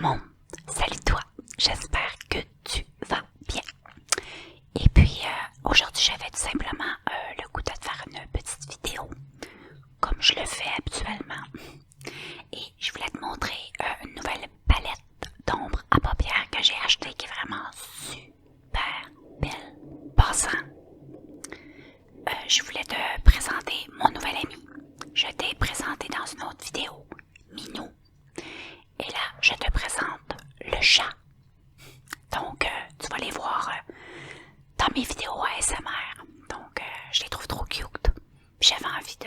monde, salut toi, j'espère que tu vas bien. Et puis aujourd'hui j'avais tout simplement le goût de te faire une petite vidéo, comme je le fais habituellement. Et je voulais te montrer une nouvelle palette d'ombre à paupières que j'ai achetée qui est vraiment super belle. Passant, je voulais te présenter mon nouvel ami. Je t'ai présenté dans une autre vidéo, Minou. Et là, je te présente le chat. Donc, tu vas les voir dans mes vidéos ASMR. Donc, je les trouve trop cute. J'avais envie de...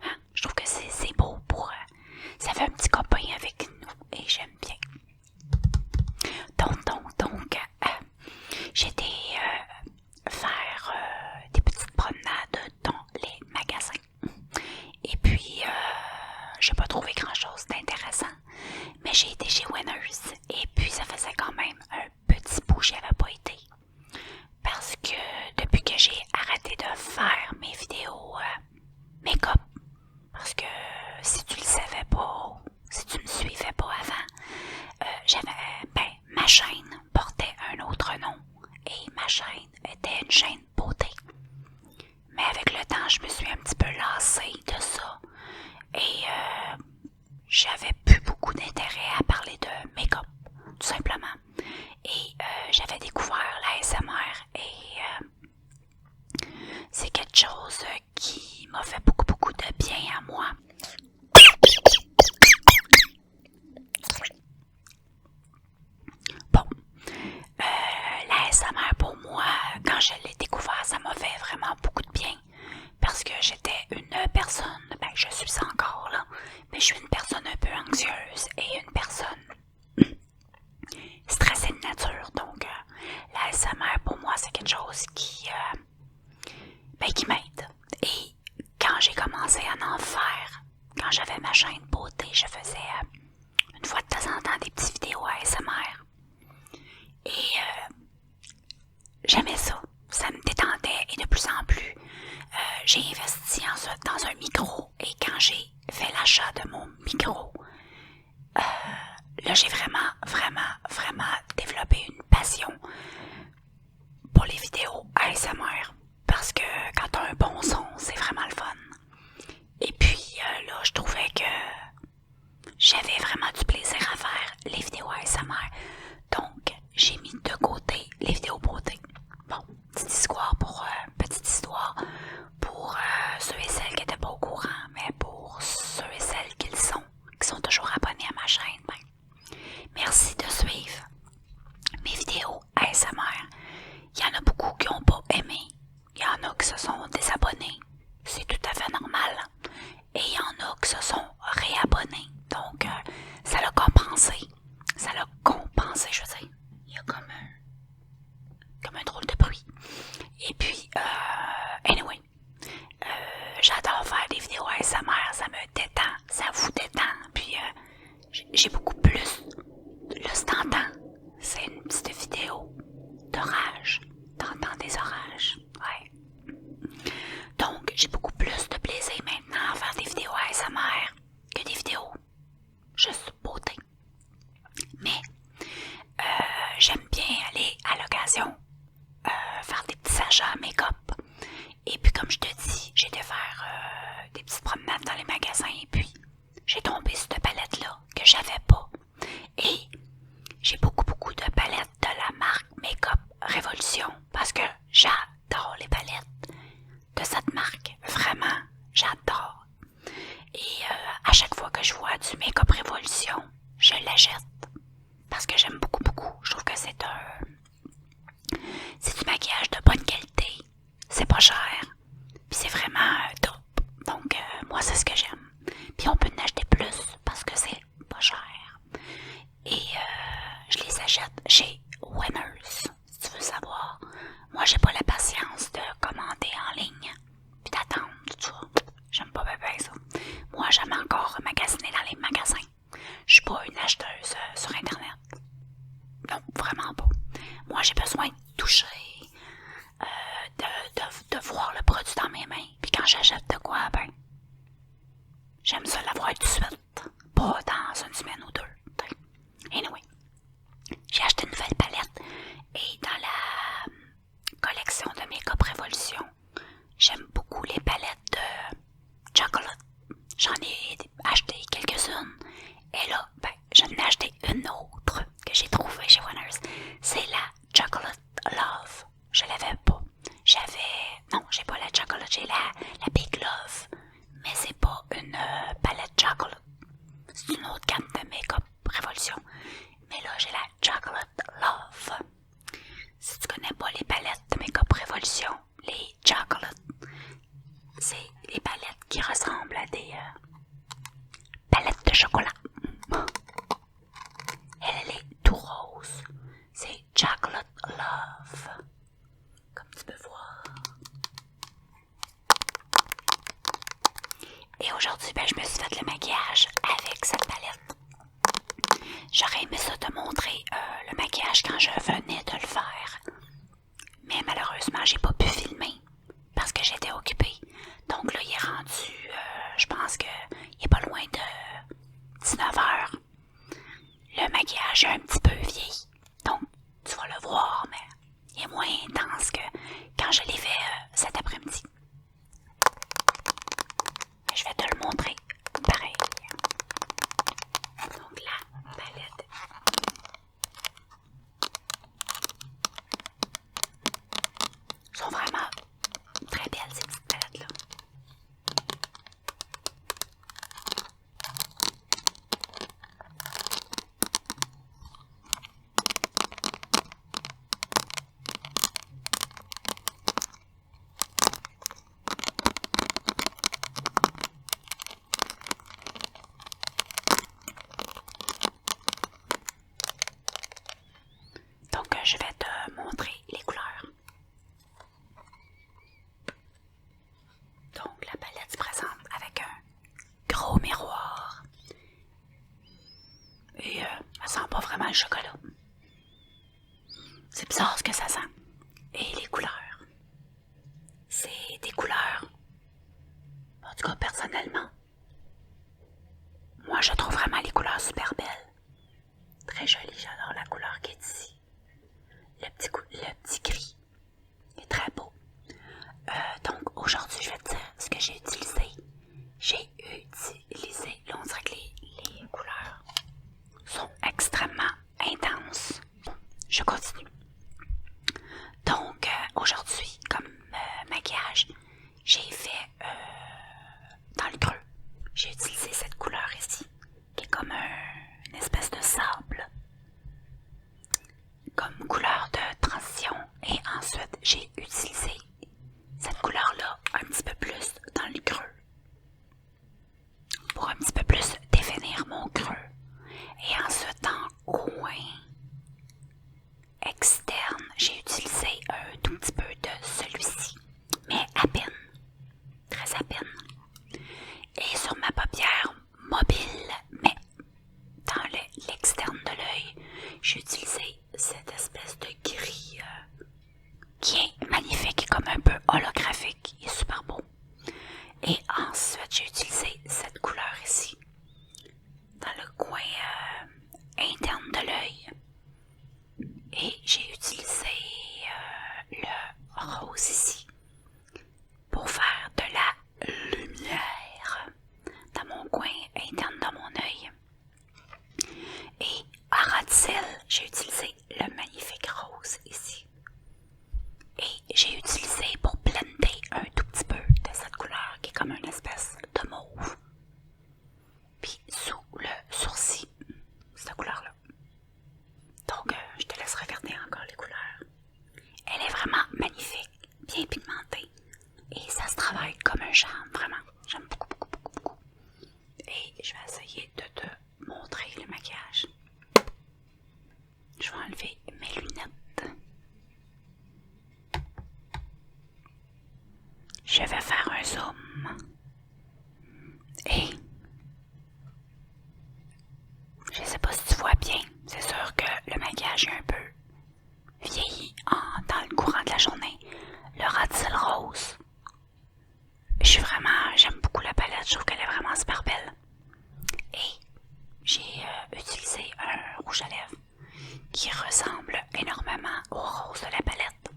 Hein, je trouve que c'est beau pour... ça fait un petit copain avec nous et j'aime bien. Donc, j'étais faire des petites promenades dans les magasins. Et puis, j'ai pas trouvé grand-chose d'intéressant. Mais j'ai été chez Winners et puis ça faisait quand même un petit bout que j'y avais pas été. Parce que depuis que j'ai arrêté de faire mes vidéos make-up, parce que si tu le savais pas, si tu me suivais pas avant, ma chaîne portait un autre nom et ma chaîne était une chaîne beauté. Mais avec le temps, je me suis un petit peu lassée de ça et j'avais plus beaucoup d'intérêt à parler de make-up, tout simplement. Et j'avais découvert l'ASMR et c'est quelque chose qui m'a fait beaucoup de bien à moi. Bon, l'ASMR pour moi, quand je l'ai découvert, ça m'a fait vraiment beaucoup de bien. Parce que j'étais une personne, je suis encore là, mais je suis une personne un peu anxieuse et une personne stressée de nature. Donc, l'ASMR pour moi, c'est quelque chose qui m'aide. Et quand j'ai commencé à en faire, quand j'avais ma chaîne beauté, je faisais une fois de temps en temps des petites vidéos ASMR. Et j'aimais ça. Ça me détendait et de plus en plus, j'ai investi dans un micro et quand j'ai fait l'achat de mon micro, là j'ai vraiment développé une passion pour les vidéos ASMR parce que quand t'as un bon son, c'est vraiment le fun. Et puis là, je trouvais que j'avais vraiment du plaisir à faire les vidéos ASMR. Donc, j'ai mis de côté les vidéos beauté. Bon, petite histoire pour ceux et celles qui n'étaient pas au courant, mais pour ceux et celles qui sont toujours abonnés à ma chaîne, merci de suivre mes vidéos ASMR. Il y en a beaucoup qui n'ont pas aimé, il y en a qui se sont désabonnés, c'est tout à fait normal, et il y en a qui se sont réabonnés, donc ça l'a compensé, je veux dire, il y a comme un drôle de bruit. Et puis, anyway, j'adore faire des vidéos ASMR, ça me détend, ça vous détend, puis j'ai beaucoup plus, là c'est tentant, c'est une petite vidéo d'orage, t'entends des orages, ouais. Donc, j'ai beaucoup plus de plaisir maintenant à faire des vidéos ASMR que des vidéos juste beauté. Mais, j'aime bien aller à l'occasion faire des petits achats make-up. Et puis comme je te dis, j'ai été faire des petites promenades dans les magasins et puis j'ai tombé sur cette palette-là que j'avais pas. Et j'ai beaucoup de palettes de la marque Make-up Révolution parce que j'adore les palettes de cette marque. Vraiment, j'adore. Et à chaque fois que je vois du Make-up Révolution, je l'achète parce que j'aime beaucoup. Je trouve que c'est du maquillage de bonne qualité. C'est pas cher. Puis c'est vraiment top. Donc, moi, c'est ce que j'aime. Puis on peut en acheter plus parce que c'est pas cher. Et je les achète chez Winners, si tu veux savoir. Moi, j'ai pas la patience de commander en ligne. Puis d'attendre, tout ça. J'aime pas bien ça. Moi, j'aime encore magasiner dans les magasins. Je suis pas une acheteuse sur Internet. venu acheter une autre que j'ai trouvée chez Winners. C'est la Chocolate Love. Je l'avais pas. Non, j'ai pas la Chocolate, j'ai la Big Love. Mais c'est pas une palette Chocolate. C'est une autre gamme de make-up Révolution. Mais là, j'ai la Chocolate Love. Si tu connais pas les palettes de make-up Révolution, les Chocolate, c'est les palettes qui ressemblent à des palettes de chocolat. Elle est tout rose. C'est Chocolate Love. Comme tu peux voir. Et aujourd'hui, je me suis fait le maquillage avec cette palette. J'aurais aimé ça te montrer le maquillage quand je venais de le faire. Mais malheureusement, j'ai pas pu filmer parce que j'étais occupée. Donc là, il est rendu, je pense qu'il est pas loin de 19h. Le maquillage est un petit peu vieilli. Donc, tu vas le voir, mais il est moins intense que quand je l'ai fait cet après-midi. Je vais te le montrer pareil. Donc la palette. Sont vraiment très belles ces petites palettes-là. Donc, je vais te montrer les couleurs. Donc, la palette se présente avec un gros miroir. Et ça sent pas vraiment le chocolat. C'est bizarre ce que ça sent. Et les couleurs. C'est des couleurs. En tout cas, personnellement, moi, je trouve vraiment les couleurs super belles. Très jolies. J'adore la couleur qui est ici. Le petit gris est très beau. Donc aujourd'hui, je vais te dire ce que j'ai utilisé. J'ai utilisé, là on dirait que les couleurs sont extrêmement intenses. Je continue. Donc aujourd'hui, comme maquillage, j'ai fait dans le creux. J'ai utilisé cette couleur ici, qui est comme une espèce de sable. Comme couleur de transition. Et ensuite, j'ai utilisé cette couleur-là un petit peu plus dans le creux. Pour un petit peu plus définir mon creux. Et ensuite, en coin externe, j'ai utilisé un tout petit peu de celui-ci. Mais à peine. Très à peine. Et sur ma paupière mobile, mais dans l'externe de l'œil, j'ai utilisé cette espèce de gris qui est magnifique, comme un peu holographique. Il est super beau. Et ensuite, j'ai utilisé cette couleur ici, dans le coin interne de l'œil. Et j'ai utilisé le rose ici, pour faire de la lumière dans mon coin interne de mon œil. Et à ras de cils, j'ai utilisé le magnifique rose ici. Et j'ai utilisé pour blender un tout petit peu de cette couleur qui est comme une espèce de mauve. Puis sous le sourcil, cette couleur-là. Donc, je te laisse regarder encore les couleurs. Elle est vraiment magnifique, bien pigmentée. Et ça se travaille comme un charme, vraiment. J'aime beaucoup, beaucoup, beaucoup, beaucoup. Et je vais essayer de te montrer le maquillage. Je vais enlever mes lunettes. Je vais faire un zoom. Et je sais pas si tu vois bien. C'est sûr que le maquillage est un peu vieilli dans le courant de la journée. Le ras de cils rose. J'aime beaucoup la palette. Je trouve qu'elle est vraiment super belle. Et j'ai utilisé un rouge à lèvres qui ressemble énormément au rose de la palette.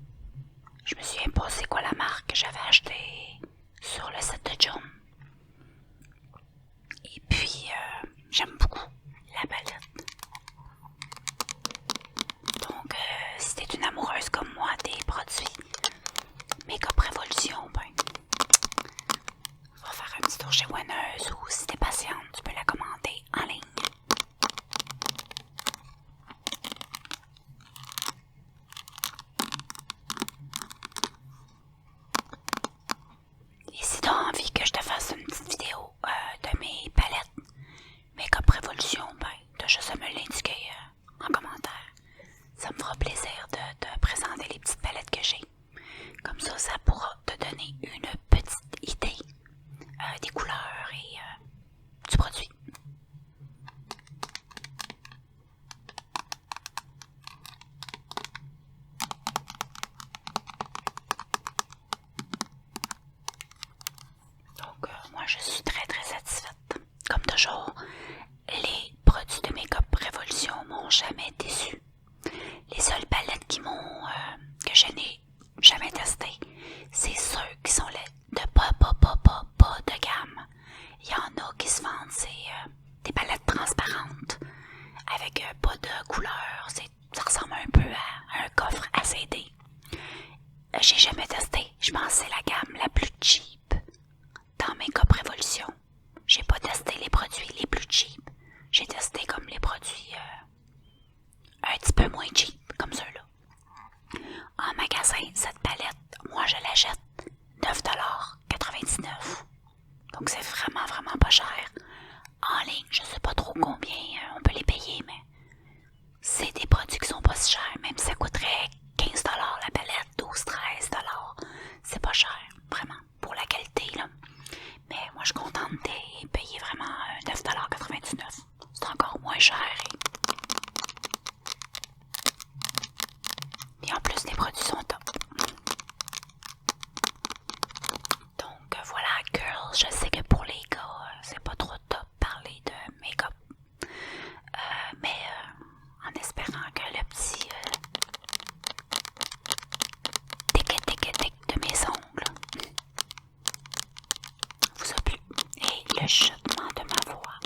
Je me souviens pas c'est quoi la marque que j'avais acheté sur le site de John. Et puis, j'aime beaucoup la palette. me l'indiquer en commentaire. Ça me fera plaisir de te présenter les petites palettes que j'ai. Comme ça pourra te donner une petite idée des couleurs et du produit. Donc, moi, je suis très très satisfaite. Comme toujours, les produits de Make-up Révolution m'ont jamais déçu. Les seules palettes que je n'ai jamais testées, c'est ceux qui sont de pas de gamme. Il y en a qui se vendent, c'est des palettes transparentes avec pas de couleur. Ça ressemble un peu à un coffre à CD. J'ai jamais testé. Je pense que c'est la gamme la plus cheap dans Make-up Révolution. J'ai pas testé les produits les plus cheap. J'ai testé comme les produits un petit peu moins cheap, comme ceux-là. En magasin, cette palette, moi je l'achète 9,99$. Donc c'est vraiment pas cher. En ligne, je sais pas trop combien on peut les payer, mais c'est des produits qui sont pas si chers. Même si ça coûterait 15$ la palette, 12-13$. C'est pas cher, vraiment, pour la qualité, là. Mais moi, je suis contente de payer vraiment 9,99$. C'est encore moins cher. Et en plus, les produits sont top. Donc, voilà, girls. Je sais que pour les gars, c'est pas trop top parler de make-up. Mais en espérant que le petit tic de mes ongles vous a plu. Et le chutement de ma voix.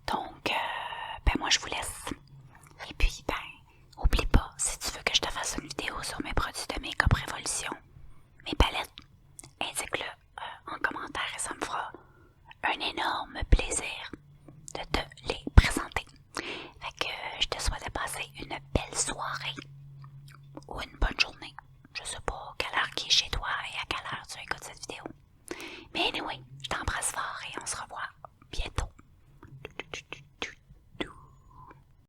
Donc, moi je vous laisse. Et puis, oublie pas, si tu veux que je te fasse une vidéo sur mes produits de Make-up Révolution, mes palettes, indique-le en commentaire et ça me fera un énorme plaisir